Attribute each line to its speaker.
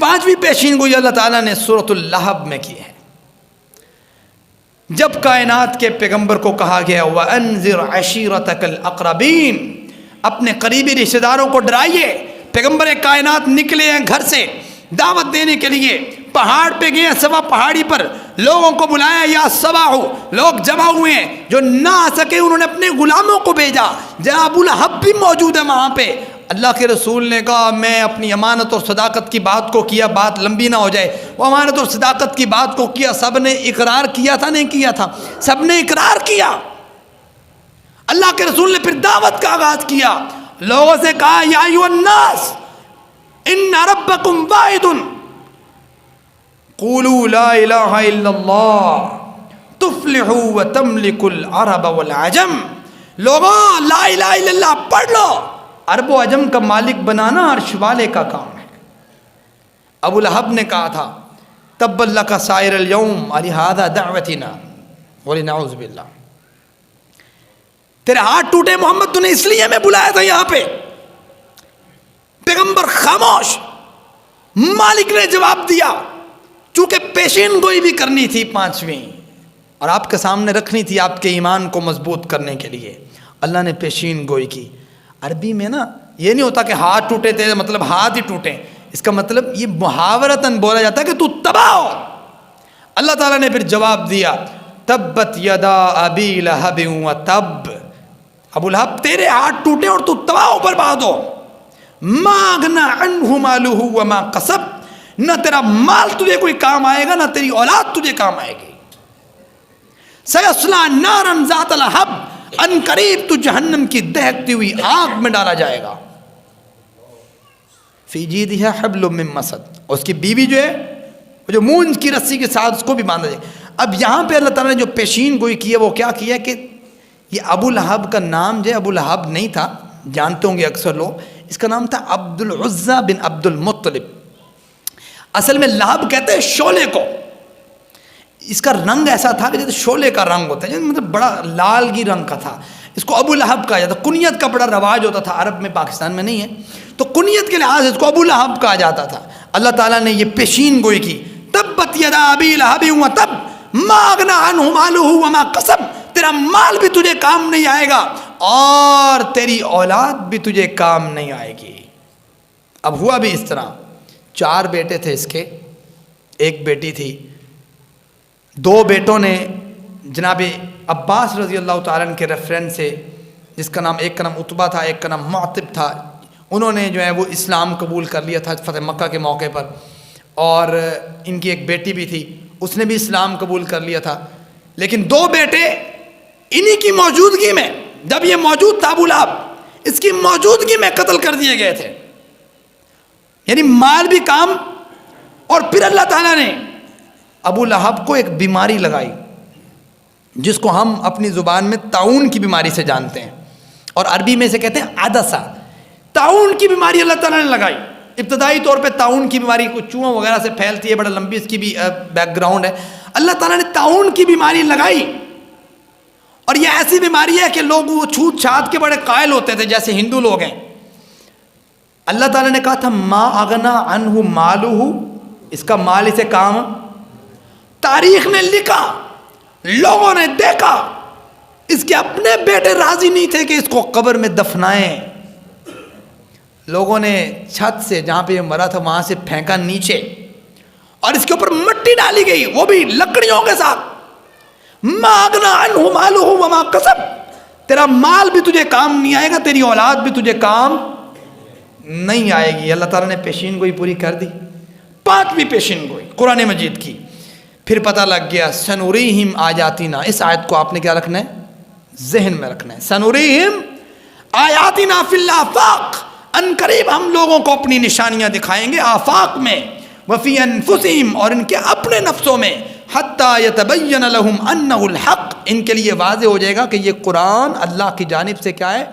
Speaker 1: پانچویں پیشین گوئی اللہ تعالیٰ نے سورۃ اللہب میں کی ہے. جب کائنات کے پیغمبر کو کہا گیا وَأَنذِرْ عَشِيرَتَكَ الْأَقْرَبِينَ، اپنے قریبی رشتہ داروں کو ڈرائیے. پیغمبر کائنات نکلے ہیں گھر سے دعوت دینے کے لیے، پہاڑ پہ گئے ہیں، سوا پہاڑی پر لوگوں کو بلایا، یا سباہو لوگ جمع ہوئے ہیں، جو نہ آ سکے انہوں نے اپنے غلاموں کو بھیجا. جناب ابو لہب بھی موجود ہے وہاں پہ. اللہ کے رسول نے کہا میں اپنی امانت اور صداقت کی بات کو کیا، بات لمبی نہ ہو جائے. وہ امانت اور صداقت کی بات کو کیا، سب نے اقرار کیا تھا نہیں کیا تھا؟ سب نے اقرار کیا. اللہ کے رسول نے پھر دعوت کا آغاز کیا، لوگوں سے کہا یا ایھا الناس ان ربکم واحد قولوا لا الہ الا اللہ تفلحوا وتملکوا العرب والعجم. لوگوں لا الہ الا اللہ پڑھ لو. عرب و عجم کا مالک بنانا عرش والے کا کام ہے. ابو لہب نے کہا تھا تبا لک سائر اليوم لہذا دعوتنا ولنعوذ باللہ، تیرے ہاتھ ٹوٹے محمد، تو نے اس لیے ہمیں بلایا تھا یہاں پہ. پیغمبر خاموش. مالک نے جواب دیا، چونکہ پیشین گوئی بھی کرنی تھی پانچویں اور آپ کے سامنے رکھنی تھی آپ کے ایمان کو مضبوط کرنے کے لیے، اللہ نے پیشین گوئی کی. عربی میں نا یہ نہیں ہوتا کہ ہاتھ ٹوٹے تھے مطلب ہاتھ ہی ٹوٹے، اس کا مطلب یہ محاورتاً بولا جاتا ہے کہ تو تباہ ہو. اللہ تعالیٰ نے پھر جواب دیا تبت یدا ابی لہب وتب، ابو لہب تیرے ہاتھ ٹوٹے اور تو تباہ و برباد ہو. ما اغنی عنہ مالہ وما کسب، نہ تیرا مال تجھے کوئی کام آئے گا، نہ تیری اولاد تجھے کام آئے گی. سیصلی نارا ذات لہب، ان قریب تو جہنم کی دہکتی ہوئی آگ میں ڈالا جائے گا. فی جیدہا حبل من مسد، اس کی بیوی جو ہے وہ جو مونج کی رسی کے ساتھ اس کو بھی باندھا جائے. اب یہاں پہ اللہ تعالیٰ نے جو پیشین گوئی کی ہے وہ کیا کیا کہ یہ ابو لہب کا نام جو ہے ابو لہب نہیں تھا، جانتے ہوں گے اکثر لوگ، اس کا نام تھا عبد العزیٰ بن عبد المطلب. اصل میں لہب کہتے ہیں شعلے کو. اس کا رنگ ایسا تھا کہ جیسے شعلے کا رنگ ہوتا ہے، مطلب بڑا لالگی رنگ کا تھا. اس کو ابو لہب کہا جاتا. کنیت کا بڑا رواج ہوتا تھا عرب میں، پاکستان میں نہیں ہے، تو کنیت کے لحاظ سے اس کو ابو لہب کہا جاتا تھا. اللہ تعالیٰ نے یہ پیشین گوئی کی تبت یدا ابی لہب وتب ما اغنی عنہ مالہ وما کسب، تیرا مال بھی تجھے کام نہیں آئے گا اور تیری اولاد بھی تجھے کام نہیں آئے گی. اب ہوا بھی اس طرح، 4 بیٹے تھے اس کے، 1 بیٹی تھی. 2 بیٹوں نے جناب عباس رضی اللہ تعالیٰ عنہ کے ریفرنس سے، جس کا نام ایک کا نام عتبہ تھا ایک کا نام معتب تھا، انہوں نے جو ہے وہ اسلام قبول کر لیا تھا فتح مکہ کے موقع پر. اور ان کی ایک بیٹی بھی تھی، اس نے بھی اسلام قبول کر لیا تھا. لیکن 2 بیٹے انہی کی موجودگی میں، جب یہ موجود تھا ابو لہب، اس کی موجودگی میں قتل کر دیے گئے تھے. یعنی مال بھی کام. اور پھر اللہ تعالیٰ نے ابو لہب کو ایک بیماری لگائی جس کو ہم اپنی زبان میں طاعون کی بیماری سے جانتے ہیں اور عربی میں سے کہتے ہیں عدسہ. طاعون کی بیماری اللہ تعالیٰ نے لگائی. ابتدائی طور پہ طاعون کی بیماری کچھ چوہوں وغیرہ سے پھیلتی ہے، بڑا لمبی اس کی بھی بیک گراؤنڈ ہے. اللہ تعالیٰ نے طاعون کی بیماری لگائی. اور یہ ایسی بیماری ہے کہ لوگ وہ چھوت چھات کے بڑے قائل ہوتے تھے جیسے ہندو لوگ ہیں. اللہ تعالیٰ نے کہا تھا ما اغنی عنہ مالہ، اس کا مال اسے کام. تاریخ نے لکھا، لوگوں نے دیکھا، اس کے اپنے بیٹے راضی نہیں تھے کہ اس کو قبر میں دفنائیں. لوگوں نے چھت سے جہاں پہ یہ مرا تھا وہاں سے پھینکا نیچے اور اس کے اوپر مٹی ڈالی گئی، وہ بھی لکڑیوں کے ساتھ. ما اغنی عنہ مالہ وما کسب، تیرا مال بھی تجھے کام نہیں آئے گا، تیری اولاد بھی تجھے کام نہیں آئے گی. اللہ تعالیٰ نے پیشین گوئی پوری کر دی. 5ویں پیشین گوئی قرآن مجید کی. پھر پتہ لگ گیا سنوریہم آیاتنا. اس آیت کو آپ نے کیا رکھنا ہے؟ ذہن میں رکھنا ہے. سنوریہم آیاتنا فی الآفاق، ان قریب ہم لوگوں کو اپنی نشانیاں دکھائیں گے آفاق میں، وفی انفسہم، اور ان کے اپنے نفسوں میں، حتی یتبین لہم انہ الحق، ان کے لیے واضح ہو جائے گا کہ یہ قرآن اللہ کی جانب سے کیا ہے؟